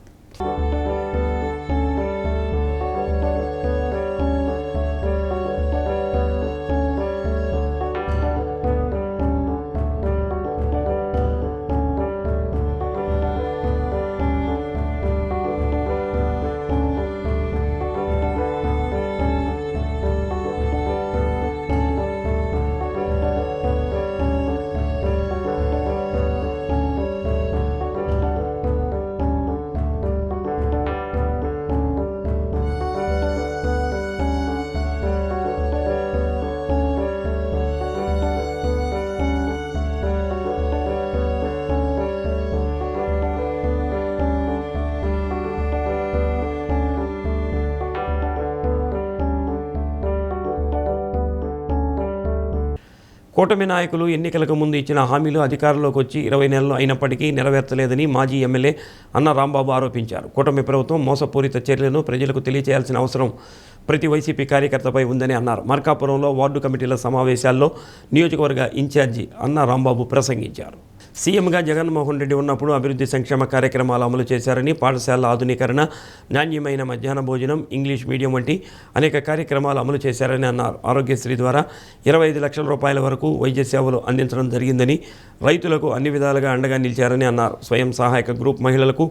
కూటమి నాయకులు ఎన్నికలకు ముందు ఇచ్చిన హామీలు అధికారంలోకి వచ్చి 20 నెలలు అయినప్పటికీ నెరవేర్చలేదని మాజీ ఎమ్మెల్యే అన్న రాంబాబు ఆరోపించారు. కూటమి ప్రభుత్వం మోసపూరిత చర్యలను ప్రజలకు తెలియజేయాల్సిన అవసరం ప్రతి వైసీపీ కార్యకర్తపై ఉందని అన్నారు. మార్కాపురంలో వార్డు కమిటీల సమావేశాల్లో నియోజకవర్గ ఇన్ఛార్జి అన్న రాంబాబు ప్రసంగించారు. సీఎంగా జగన్మోహన్ రెడ్డి ఉన్నప్పుడు అభివృద్ధి సంక్షేమ కార్యక్రమాలు అమలు చేశారని, పాఠశాలల ఆధునీకరణ, నాణ్యమైన మధ్యాహ్న భోజనం, ఇంగ్లీష్ మీడియం వంటి అనేక కార్యక్రమాలు అమలు చేశారని అన్నారు. ఆరోగ్యశ్రీ ద్వారా 25 లక్షల రూపాయల వరకు వైద్య సేవలు అందించడం జరిగిందని, రైతులకు అన్ని విధాలుగా అండగా నిలిచారని అన్నారు. స్వయం సహాయక గ్రూప్ మహిళలకు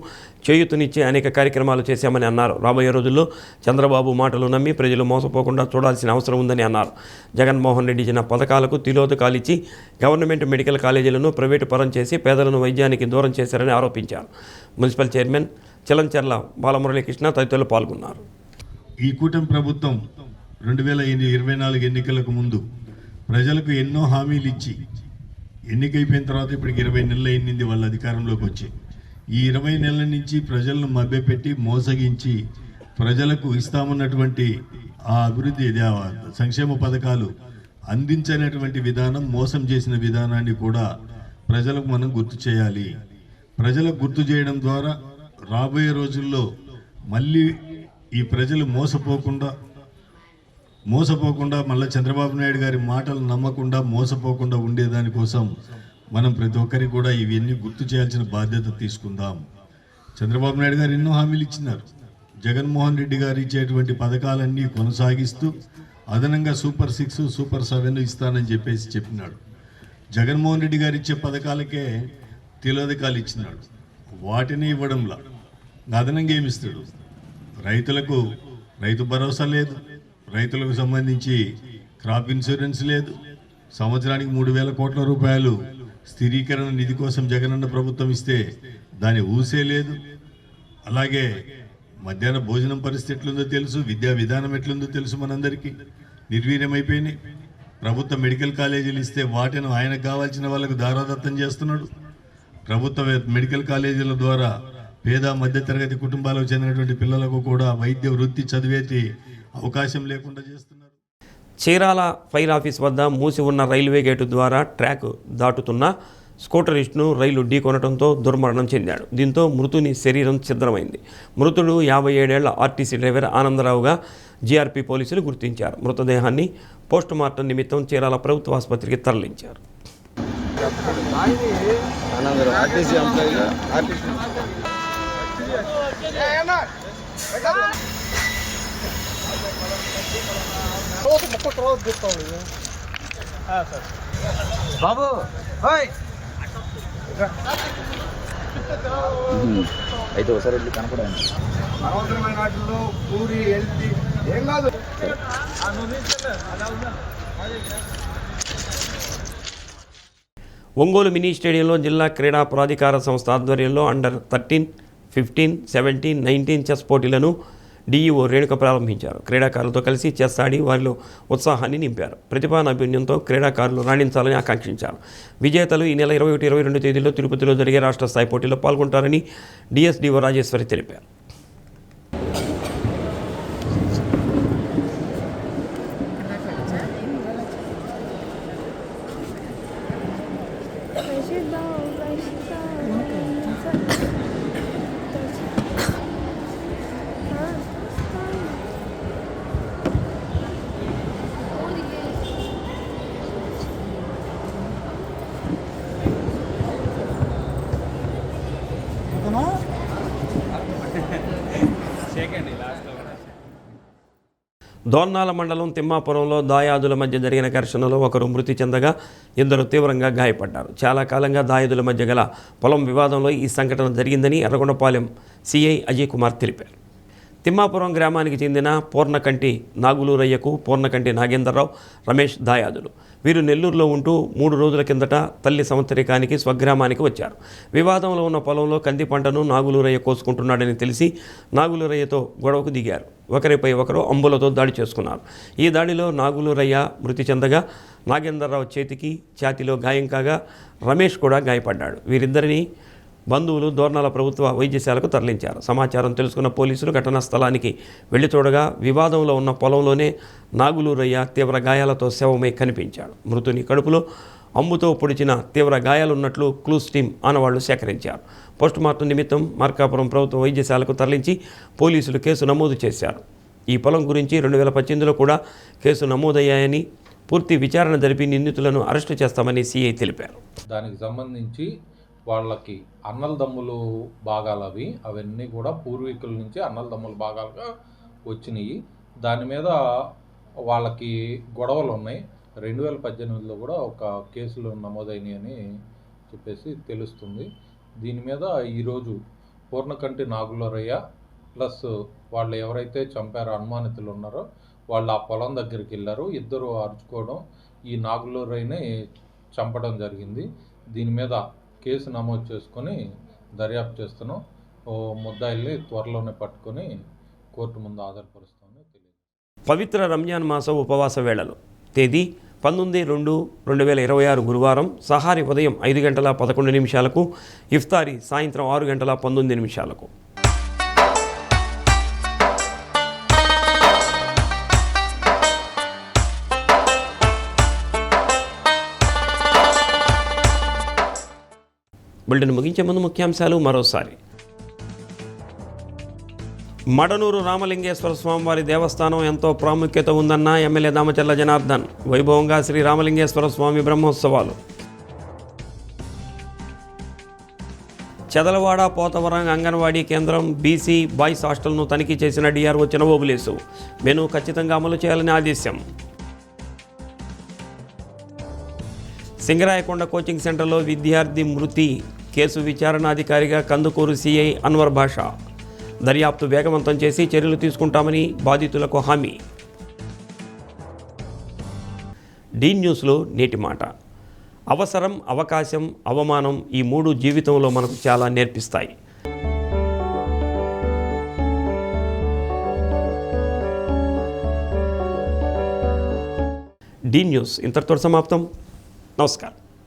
చేయూతనిచ్చే అనేక కార్యక్రమాలు చేశామని అన్నారు. రాబోయే రోజుల్లో చంద్రబాబు మాటలు నమ్మి ప్రజలు మోసపోకుండా చూడాల్సిన అవసరం ఉందని అన్నారు. జగన్మోహన్ రెడ్డి ఇచ్చిన పథకాలకు తిలోదకాలిచ్చి గవర్నమెంట్ మెడికల్ కాలేజీలను ప్రైవేటు పరం చేసి పేదలను వైద్యానికి దూరం చేశారని ఆరోపించారు. మున్సిపల్ చైర్మన్ చిలంచెర్ల బాలమురళీకృష్ణ తదితరులు పాల్గొన్నారు. ఈ కూటమి ప్రభుత్వం 2024 ఎన్నికలకు ముందు ప్రజలకు ఎన్నో హామీలు ఇచ్చి ఎన్నికైపోయిన తర్వాత ఇప్పటికి 20 నెలలు అయింది వాళ్ళ అధికారంలోకి వచ్చి. ఈ 20 నెలల నుంచి ప్రజలను మభ్యపెట్టి మోసగించి ప్రజలకు ఇస్తామన్నటువంటి ఆ అభివృద్ధి సంక్షేమ పథకాలు అందించనటువంటి విధానం, మోసం చేసిన విధానాన్ని కూడా ప్రజలకు మనం గుర్తు చేయాలి. ప్రజలకు గుర్తు చేయడం ద్వారా రాబోయే రోజుల్లో మళ్ళీ ఈ ప్రజలు మోసపోకుండా మళ్ళీ చంద్రబాబు నాయుడు గారి మాటలు నమ్మకుండా మోసపోకుండా ఉండేదానికోసం మనం ప్రతి ఒక్కరికి కూడా ఇవన్నీ గుర్తు చేయాల్సిన బాధ్యత తీసుకుందాం. చంద్రబాబు నాయుడు గారు ఎన్నో హామీలు ఇచ్చినారు. జగన్మోహన్ రెడ్డి గారు ఇచ్చేటువంటి పథకాలన్నీ కొనసాగిస్తూ అదనంగా సూపర్ 6, సూపర్ 7 ఇస్తానని చెప్పినాడు. జగన్మోహన్ రెడ్డి గారు ఇచ్చే పథకాలకే తిలోదకాలు ఇచ్చినాడు. వాటిని ఇవ్వడంలా అదనంగా ఏమిస్తాడు? రైతులకు రైతు భరోసా లేదు, రైతులకు సంబంధించి క్రాప్ ఇన్సూరెన్స్ లేదు, సంవత్సరానికి 3,000 కోట్ల రూపాయలు స్థిరీకరణ నిధి కోసం జగనన్న ప్రభుత్వం ఇస్తే దాని ఊసే లేదు. అలాగే మధ్యాహ్న భోజనం పరిస్థితి ఎట్లుందో తెలుసు, విద్యా విధానం ఎట్లుందో తెలుసు, మనందరికీ నిర్వీర్యమైపోయినాయి. ప్రభుత్వ మెడికల్ కాలేజీలు ఇస్తే వాటిని ఆయనకు కావాల్సిన వాళ్ళకు దారాదత్తం చేస్తున్నాడు. ప్రభుత్వ మెడికల్ కాలేజీల ద్వారా పేద మధ్యతరగతి కుటుంబాలకు చెందినటువంటి పిల్లలకు కూడా వైద్య వృత్తి చదివేటి అవకాశం లేకుండా చేస్తున్నారు. చీరాల ఫైర్ ఆఫీస్ వద్ద మూసి ఉన్న రైల్వే గేటు ద్వారా ట్రాక్ దాటుతున్న స్కూటరిస్ట్ను రైలు ఢీకొనడంతో దుర్మరణం చెందాడు. దీంతో మృతుని శరీరం ఛిద్రమైంది. మృతుడు 57 ఏళ్ల ఆర్టీసీ డ్రైవర్ ఆనందరావుగా జీఆర్పీ పోలీసులు గుర్తించారు. మృతదేహాన్ని పోస్టుమార్టం నిమిత్తం చీరాల ప్రభుత్వ ఆసుపత్రికి తరలించారు. బాబు అయితే ఒకసారి వెళ్ళి కనపడండి. అనవసరమైన వాటిల్లో పూరి హెల్తీ ఏం కాదు. ఒంగోలు మినీ స్టేడియంలో జిల్లా క్రీడా ప్రాధికార సంస్థ ఆధ్వర్యంలో అండర్ 13, 15, 17, 19 చెస్ పోటీలను డీఈఓ రేణుక ప్రారంభించారు. క్రీడాకారులతో కలిసి చెస్ ఆడి వారిలో ఉత్సాహాన్ని నింపారు. ప్రతిభా నైపుణ్యంతో క్రీడాకారులు రాణించాలని ఆకాంక్షించారు. విజేతలు ఈ నెల 21, 22 తేదీల్లో తిరుపతిలో జరిగే రాష్ట్ర స్థాయి పోటీలో పాల్గొంటారని డిఎస్డీఓ రాజేశ్వరి తెలిపారు. దోర్నాల మండలం తిమ్మాపురంలో దాయాదుల మధ్య జరిగిన ఘర్షణలో ఒకరు మృతి చెందగా 2 తీవ్రంగా గాయపడ్డారు. చాలా కాలంగా దాయాదుల మధ్య గల పొలం వివాదంలో ఈ సంఘటన జరిగిందని ఎర్రగొండపాలెం సిఐ అజయ్ కుమార్ తెలిపారు. తిమ్మాపురం గ్రామానికి చెందిన పూర్ణకంటి నాగులూరయ్యకు పూర్ణకంటి నాగేంద్రరావు, రమేష్ దాయాదులు. వీరు నెల్లూరులో ఉంటూ 3 రోజుల కిందట తల్లి సంవత్సరికానికి స్వగ్రామానికి వచ్చారు. వివాదంలో ఉన్న పొలంలో కంది పంటను నాగులూరయ్య కోసుకుంటున్నాడని తెలిసి నాగులూరయ్యతో గొడవకు దిగారు. ఒకరిపై ఒకరు అంబులతో దాడి చేసుకున్నారు. ఈ దాడిలో నాగులూరయ్య మృతి చెందగా నాగేంద్రరావు చేతికి, ఛాతీలో గాయం కాగా రమేష్ కూడా గాయపడ్డాడు. వీరిద్దరిని బంధువులు దోర్నాల ప్రభుత్వ వైద్యశాలకు తరలించారు. సమాచారం తెలుసుకున్న పోలీసులు ఘటనా స్థలానికి వెళ్లి చూడగా వివాదంలో ఉన్న పొలంలోనే నాగులూరయ్య తీవ్ర గాయాలతో శవమై కనిపించాడు. మృతుని కడుపులో అంబుతో పొడిచిన తీవ్ర గాయాలున్నట్లు క్లూస్ టీం ఆనవాళ్లు సేకరించారు. పోస్టుమార్టం నిమిత్తం మార్కాపురం ప్రభుత్వ వైద్యశాలకు తరలించి పోలీసులు కేసు నమోదు చేశారు. ఈ పొలం గురించి 2018లో కూడా కేసు నమోదయ్యాయని, పూర్తి విచారణ జరిపి నిందితులను అరెస్టు చేస్తామని సిఐ తెలిపారు. దానికి సంబంధించి వాళ్ళకి అన్నల దమ్ములు భాగాలు అవన్నీ కూడా పూర్వీకుల నుంచి అన్నల దమ్ముల భాగాలుగా వచ్చినాయి. దాని మీద వాళ్ళకి గొడవలు ఉన్నాయి. 2018లో కూడా ఒక కేసులు నమోదైనాయి అని చెప్పేసి తెలుస్తుంది. దీని మీద ఈరోజు పూర్ణకంటి నాగులరయ్య ప్లస్ వాళ్ళు ఎవరైతే చంపారో అనుమానితులు ఉన్నారో వాళ్ళు ఆ పొలం దగ్గరికి వెళ్ళారు. ఇద్దరు అరుచుకోవడం, ఈ నాగులరయ్యని చంపడం జరిగింది. దీని మీద కేసు నమోదు చేసుకొని దర్యాప్తు చేస్తున్నాం. ముద్దాయిల్ని త్వరలోనే పట్టుకొని కోర్టు ముందు హాజరుపరుస్తామని తెలియదు. పవిత్ర రంజాన్ మాస ఉపవాస వేళలు. తేదీ 19/2/2026 గురువారం. సహారీ ఉదయం 5:11 ఇఫ్తారీ సాయంత్రం 6:19. బులెటిన్ ముగించే ముందు ముఖ్యాంశాలు మరోసారి. మడనూరు రామలింగేశ్వర స్వామివారి దేవస్థానం ఎంతో ప్రాముఖ్యత ఉందన్న ఎమ్మెల్యే దామచర్ల జనార్దన్. వైభవంగా శ్రీ రామలింగేశ్వర స్వామి బ్రహ్మోత్సవాలు. చెదలవాడ పోతవరం అంగన్వాడీ కేంద్రం బీసీ బాయ్స్ హాస్టల్ను తనిఖీ చేసిన డిఆర్ఓ చినబోబులేసు. మెను ఖచ్చితంగా అమలు చేయాలని ఆదేశం. సింగరాయకొండ కోచింగ్ సెంటర్లో విద్యార్థి మృతి కేసు విచారణాధికారిగా కందుకూరు సిఐ అన్వర్ భాషా. దర్యాప్తు వేగవంతం చేసి చర్యలు తీసుకుంటామని బాధితులకు హామీ. డీ న్యూస్లో నేటి మాట. అవసరం, అవకాశం, అవమానం ఈ మూడు జీవితంలో మనకు చాలా నేర్పిస్తాయి. డీ న్యూస్ ఇంతటితో సమాప్తం. నమస్కారం.